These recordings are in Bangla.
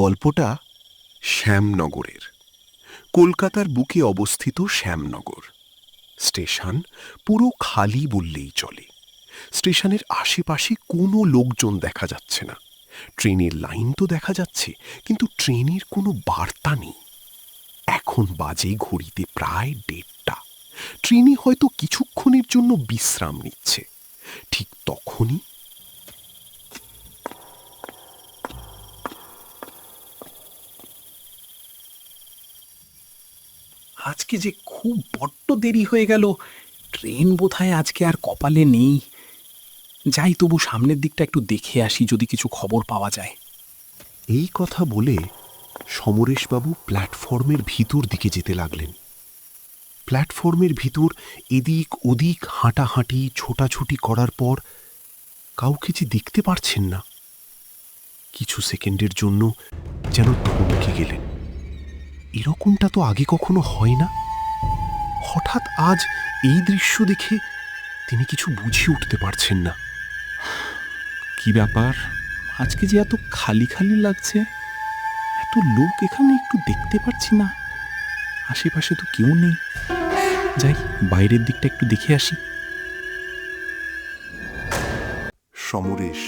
গল্পটা শ্যামনগরের। কলকাতার বুকে অবস্থিত শ্যামনগর স্টেশন পুরো খালি বললেই চলে। স্টেশনের আশেপাশে কোনো লোকজন দেখা যাচ্ছে না। ট্রেনের লাইন তো দেখা যাচ্ছে, কিন্তু ট্রেনের কোনো বার্তা নেই। এখন বাজে ঘড়িতে প্রায় 1:30। ট্রেনে হয়তো কিছুক্ষণের জন্য বিশ্রাম নিচ্ছে। ঠিক তখনই আজকে যে খুব বড্ড দেরি হয়ে গেল। ট্রেন বোধহয় আজকে আর কপালে নেই। যাই, তবু সামনের দিকটা একটু দেখে আসি, যদি কিছু খবর পাওয়া যায়। এই কথা বলে সমরেশবাবু প্ল্যাটফর্মের ভিতর দিকে যেতে লাগলেন। প্ল্যাটফর্মের ভিতর এদিক ওদিক হাঁটাহাঁটি ছোটাছুটি করার পর কাউকে যে দেখতে পারছেন না। কিছু সেকেন্ডের জন্য যেন থমকে গেলেন। এরকমটা তো আগে কখনো হয় না। হঠাৎ আজ এই দৃশ্য দেখে তিনি কিছু বুঝে উঠতে পারছেন না। কি ব্যাপার, আজকে যে এত খালি খালি লাগছে? এত লোক এখানে একটু দেখতে পাচ্ছি না। আশেপাশে তো কেউ নেই। যাই, বাইরের দিকটা একটু দেখে আসি। সমরেশ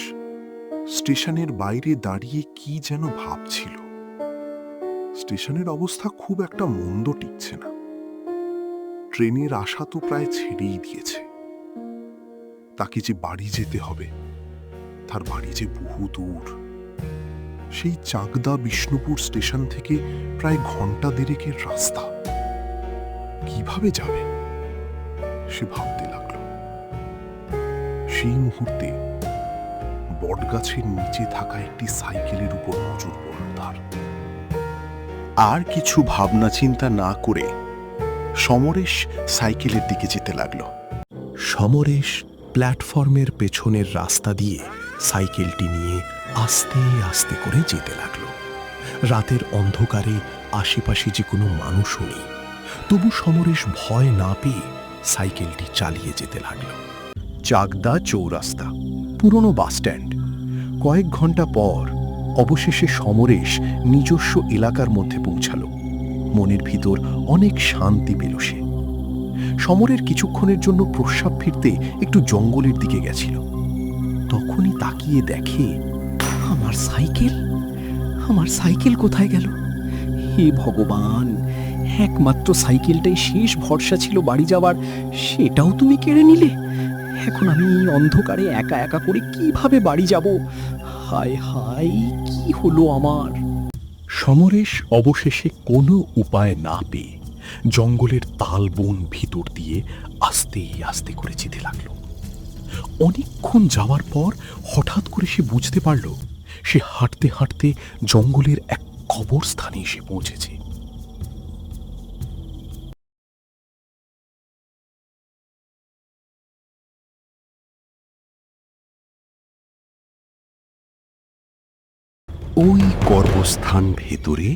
স্টেশনের বাইরে দাঁড়িয়ে কি যেন ভাবছিল। স্টেশনের অবস্থা খুব একটা মন্দ টিকছে না। ট্রেনের আশা তো প্রায় ছেড়েই দিয়েছে। তাকে যে বাড়ি যেতে হবে, তার বাড়ি যে বহু দূর। সেই চাকদা বিষ্ণুপুর স্টেশন থেকে প্রায় ঘন্টা দেড়েকের রাস্তা। কিভাবে যাবে সে ভাবতে লাগলো। সেই মুহূর্তে বটগাছের নিচে থাকা একটি সাইকেলের উপর নজর পড়ল তার। আর কিছু ভাবনা চিন্তা না করে সমরেশ সাইকেলের দিকে যেতে লাগলো। সমরেশ প্ল্যাটফর্মের পেছনের রাস্তা দিয়ে সাইকেলটি নিয়ে আস্তে আস্তে করে যেতে লাগলো। রাতের অন্ধকারে আশেপাশে যে কোনো মানুষও নেই, তবু সমরেশ ভয় না পেয়ে সাইকেলটি চালিয়ে যেতে লাগলো। চাকদা চৌরাস্তা, পুরনো বাসস্ট্যান্ড। কয়েক ঘন্টা পর অবশেষে সমরেশ নিজস্ব এলাকার মধ্যে পৌঁছালো। মনের ভিতর অনেক শান্তি পেল সে। সমরের কিছুক্ষণের জন্য প্রস্রাব ফিরতে একটু জঙ্গলের দিকে গেছিল। তখনই তাকিয়ে দেখে, আমার সাইকেল, আমার সাইকেল কোথায় গেল? হে ভগবান, একমাত্র সাইকেলটাই শেষ ভরসা ছিল বাড়ি যাওয়ার, সেটাও তুমি কেড়ে নিলে। এখন আমি এই অন্ধকারে একা একা করে কিভাবে বাড়ি যাব? হায় হায়, কি হলো আমার? সমরেশ অবশেষে কোনো উপায় না পেয়ে জঙ্গলের তালবন ভিতর দিয়ে আস্তে আস্তে করে যেতে লাগলো। অনেকক্ষণ যাওয়ার পর হঠাৎ করে সে বুঝতে পারল, সে হাঁটতে হাঁটতে জঙ্গলের এক কবরস্থানে এসে পৌঁছেছে। ওই কবরস্থান ভেতরে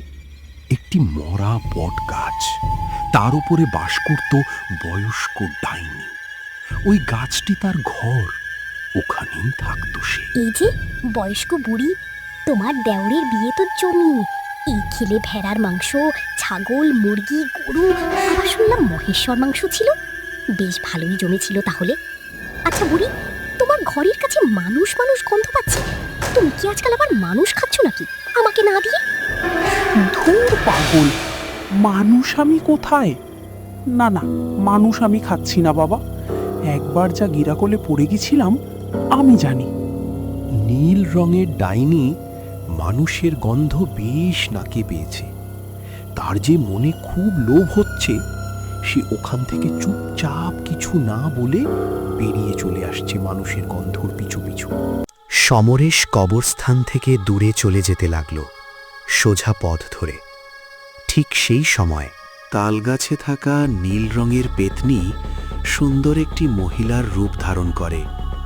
একটি মরা বট গাছ, তার উপরে বাস করত বয়স্ক ডাইনি। ওই গাছটি তার ঘর, ওখানেই থাকতো সে। এই যে বয়স্ক বুড়ি, তোমার দেওরের বিয়ে তো জমি। এই খেলে ভেড়ার মাংস, ছাগল, মুরগি, গরু, আবার শুনলাম মহেশ্বর মাংস ছিল। বেশ ভালোই জমেছিল তাহলে। আচ্ছা বুড়ি, তোমার ঘরের কাছে মানুষ মানুষ গন্ধ পাচ্ছে। তুমি কি আজকাল আবার মানুষ খাচ্ছ নাকি আমাকে না দিয়ে? ধুর পাগল, মানুষ আমি কোথায়? না না, মানুষ আমি খাচ্ছি না বাবা। একবার যা গিরাকলে পড়ে গেছিলাম আমি জানি। নীল রঙের ডাইনি মানুষের গন্ধ বেশ নাকে পেয়েছে। তার যে মনে খুব লোভ হচ্ছে, সে ওখান থেকে চুপচাপ কিছু না বলে বেরিয়ে চলে আসছে মানুষের গন্ধর পিছু পিছু। সমরেশ কবরস্থান থেকে দূরে চলে যেতে লাগল, সোজা পথ ধরে। ঠিক সেই সময় তালগাছে থাকা নীল রঙের পেতনি সুন্দর একটি মহিলার রূপ ধারণ করে।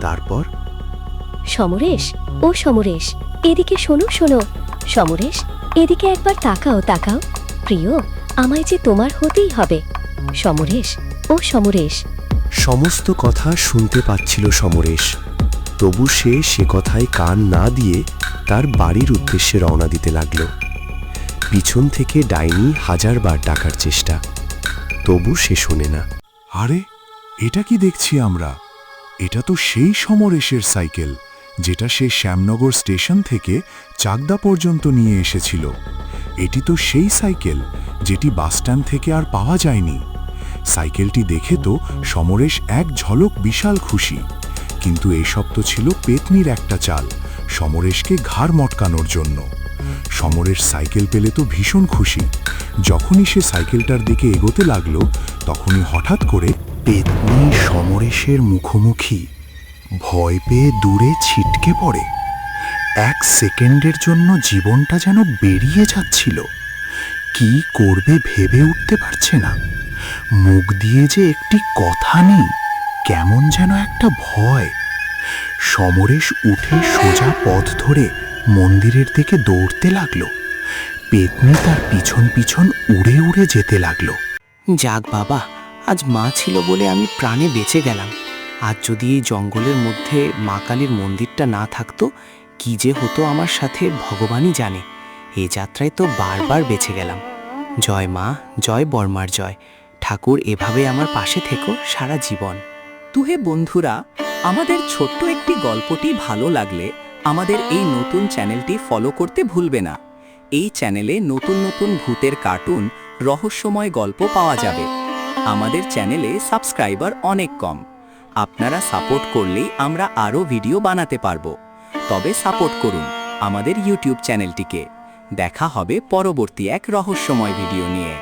তারপর, সমরেশ, ও সমরেশ, এদিকে শোনো শোনো। সমরেশ, এদিকে একবার তাকাও তাকাও। প্রিয়, আমায় যে তোমার হতেই হবে। সমরেশ, ও সমরেশ। সমস্ত কথা শুনতে পাচ্ছিল সমরেশ, তবু সে কথায় কান না দিয়ে তার বাড়ির উদ্দেশ্যে রওনা দিতে লাগল। পিছন থেকে ডাইনি হাজারবার ডাকার চেষ্টা, তবু সে শোনে না। আরে, এটা কি দেখছি আমরা? এটা তো সেই সমরেশের সাইকেল, যেটা সে শ্যামনগর স্টেশন থেকে চাকদা পর্যন্ত নিয়ে এসেছিল। এটি তো সেই সাইকেল যেটি বাসস্ট্যান্ড থেকে আর পাওয়া যায়নি। সাইকেলটি দেখে তো সমরেশ এক ঝলক বিশাল খুশি, কিন্তু এসব তো ছিল পেতনির একটা চাল, সমরেশকে ঘাড় মটকানোর জন্য। সমরেশ সাইকেল পেলে তো ভীষণ খুশি। যখনই সে সাইকেলটার দিকে এগোতে লাগলো, তখনই হঠাৎ করে পেতনি সমরেশের মুখোমুখি ভয় পেয়ে দূরে ছিটকে পড়ে। 1 সেকেন্ডের জন্য জীবনটা যেন বেরিয়ে যাচ্ছিল। কি করবে ভেবে উঠতে পারছে না। মুখ দিয়ে যে একটি কথা নেই, কেমন যেন একটা ভয়। সমরেশ উঠে সোজা পথ ধরে মন্দিরের দিকে দৌড়তে লাগলো। পেতনি তার পিছন পিছন উড়ে উড়ে যেতে লাগলো। যাক বাবা, আজ মা ছিল বলে আমি প্রাণে বেঁচে গেলাম। আজ যদি এই জঙ্গলের মধ্যে মা কালীর মন্দিরটা না থাকতো, কি যে হতো আমার সাথে ভগবানই জানে। এই যাত্রায় তো বারবার বেঁচে গেলাম। জয় মা, জয় বর্মার জয়। ঠাকুর এভাবে আমার পাশে থেকো সারা জীবন। তুহে বন্ধুরা, আমাদের ছোট্ট একটি গল্পটি ভালো লাগলে আমাদের এই নতুন চ্যানেলটি ফলো করতে ভুলবে না। এই চ্যানেলে নতুন নতুন ভূতের কার্টুন, রহস্যময় গল্প পাওয়া যাবে। আমাদের চ্যানেলে সাবস্ক্রাইবার অনেক কম। আপনারা সাপোর্ট করলেই আমরা আরও ভিডিও বানাতে পারবো। তবে সাপোর্ট করুন আমাদের ইউটিউব চ্যানেলটিকে। দেখা হবে পরবর্তী এক রহস্যময় ভিডিও নিয়ে।